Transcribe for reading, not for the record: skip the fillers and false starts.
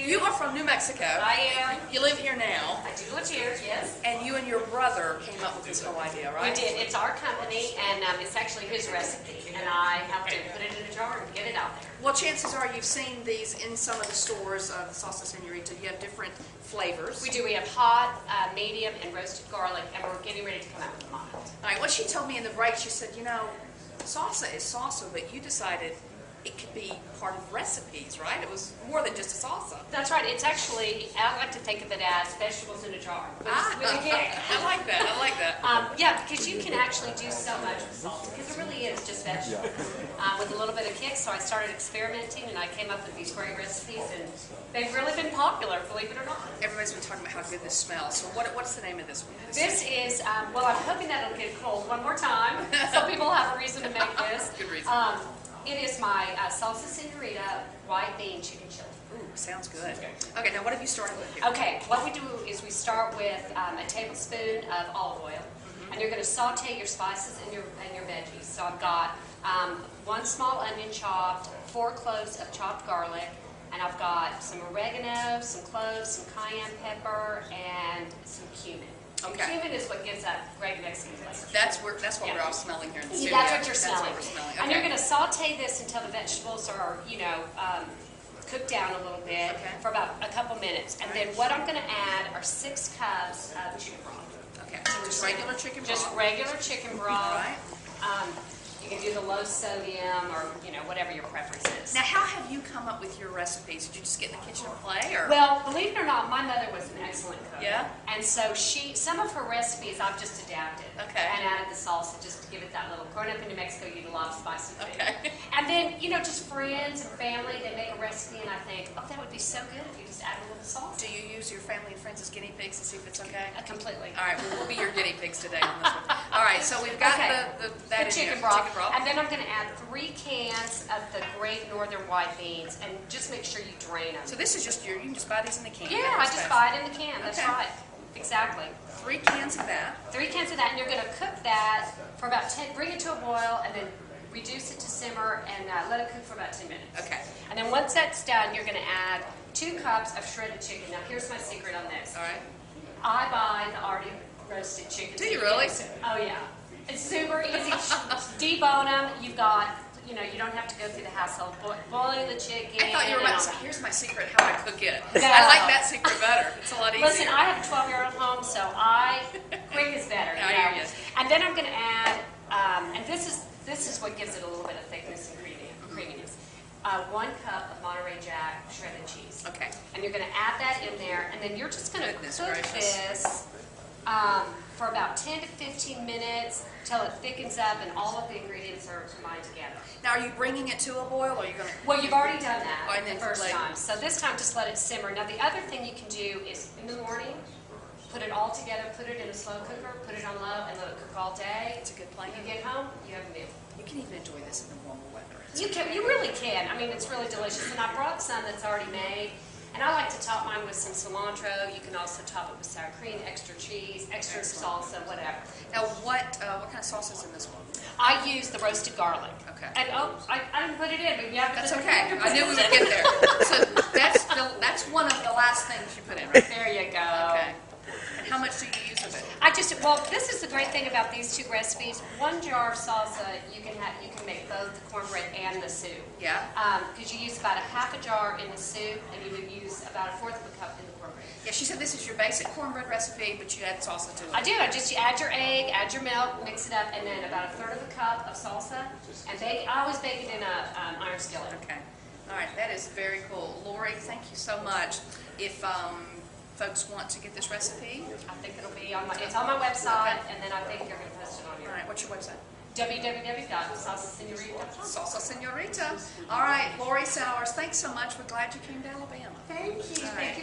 You are from New Mexico. I am. You live here now. I do live here, yes. And you and your brother came up with this whole idea, right? We did. It's our company, and it's actually his recipe, and I helped him put it in a jar and get it out there. Well, chances are you've seen these in some of the stores of the Salsa Senorita. You have different flavors. We do. We have hot, medium, and roasted garlic, and we're getting ready to come out with mild. All right, what she told me in the break, she said, you know, salsa is salsa, but you decided it could be part of recipes, right? It was more than just a salsa. That's right. It's actually, I like to think of it as vegetables in a jar with a kick. I like that. I like that. Yeah, because you can actually do so much with salsa, because it really is just vegetables with a little bit of kick. So I started experimenting, and I came up with these great recipes, and they've really been popular, believe it or not. Everybody's been talking about how good this smells. So what's the name of this one? This is, well, I'm hoping that it'll get cold one more time, so people have a reason to make this. Good reason. It is my Salsa Senorita white bean chicken chili. Ooh, sounds good. Okay, now what have you started with here? Okay, what we do is we start with a tablespoon of olive oil, and you're going to saute your spices and your veggies. So I've got 1 small onion chopped, 4 cloves of chopped garlic, and I've got some oregano, some cloves, some cayenne pepper, and some cumin. Okay. Cumin is what gives that great Mexican flavor. That's what we're all smelling here in the studio. That's what you're smelling. That's what we're smelling. And you're going to saute this until the vegetables are, cooked down a little bit for about a couple minutes. And then what I'm going to add are 6 cups of chicken broth. Okay, so just regular chicken broth. Just regular chicken broth. All right. You can do the low sodium or, whatever your preference is. Now, how have you come up with your recipes? Did you just get in the kitchen and play, or? Well, believe it or not, my mother was an excellent cook. Yeah? And so some of her recipes I've just adapted. Okay. And added the salsa just to give it that little, growing up in New Mexico, you eat a lot of spicy food. Okay. And then, just friends and family, they make a recipe and I think, oh, that would be so good if you just add a little salsa. Do you use your family and friends as guinea pigs to see if it's okay? Completely. All right, well, we'll be your guinea pigs today on this one. All right, so we've got the chicken broth. And then I'm going to add 3 cans of the Great Northern white beans, and just make sure you drain them. So this is just you can just buy these in the can. Yeah, I just buy it in the can. That's right. Exactly. 3 cans of that. 3 cans of that, and you're going to cook that for about 10, bring it to a boil, and then reduce it to simmer, and let it cook for about 10 minutes. Okay. And then once that's done, you're going to add 2 cups of shredded chicken. Now, here's my secret on this. All right. I buy the already roasted chicken. Do you really? Oh, yeah. It's super easy. Debone them. You've got, you don't have to go through the hassle of boiling the chicken. I thought you were about to say, here's my secret how I cook it. No. I like that secret better. It's a lot easier. Listen, I have a 12-year-old home, so quick is better. I hear you. And then I'm going to add, and this is what gives it a little bit of thickness and creaminess. 1 cup of Monterey Jack shredded cheese. Okay. And you're going to add that in there, and then you're just going to cook gracious. this for about 10 to 15 minutes till it thickens up and all of the ingredients are combined together. Now, are you bringing it to a boil, or are you going to? Well, you've already done that and then the first time. So this time, just let it simmer. Now, the other thing you can do is in the morning, put it all together, put it in a slow cooker, put it on low, and let it cook all day. It's a good plan. When you get home, you have a meal. You can even enjoy this in the warmer weather. You really can. I mean, it's really delicious. And I brought some that's already made. And I like to top mine with some cilantro. You can also top it with sour cream, extra cheese, extra salsa, whatever. Now, what kind of sauce is in this one? I use the roasted garlic. Okay. And I didn't put it in, but you have to. That's okay. I knew we would get there. So that's one of the last things you put in, right? There you go. Okay. And how much do you use of it? This is the great thing about these 2 recipes. 1 jar of salsa, you can make both the cornbread and the soup. Yeah. Because you use about a half a jar in the soup, and you would use about a 1/4 of a cup in the cornbread. Yeah, she said this is your basic cornbread recipe, but you add salsa to it. I do. You add your egg, add your milk, mix it up, and then about a 1/3 of a cup of salsa, and bake. I always bake it in an iron skillet. Okay. All right. That is very cool. Lori, thank you so much. If folks want to get this recipe, I think it'll be on it's on my website, and then I think you're going to post it on your. All right. What's your website? www.salsasenorita.com. Salsa Senorita. All right, Lori Sowers, thanks so much. We're glad you came to Alabama. Thank you. All right. Thank you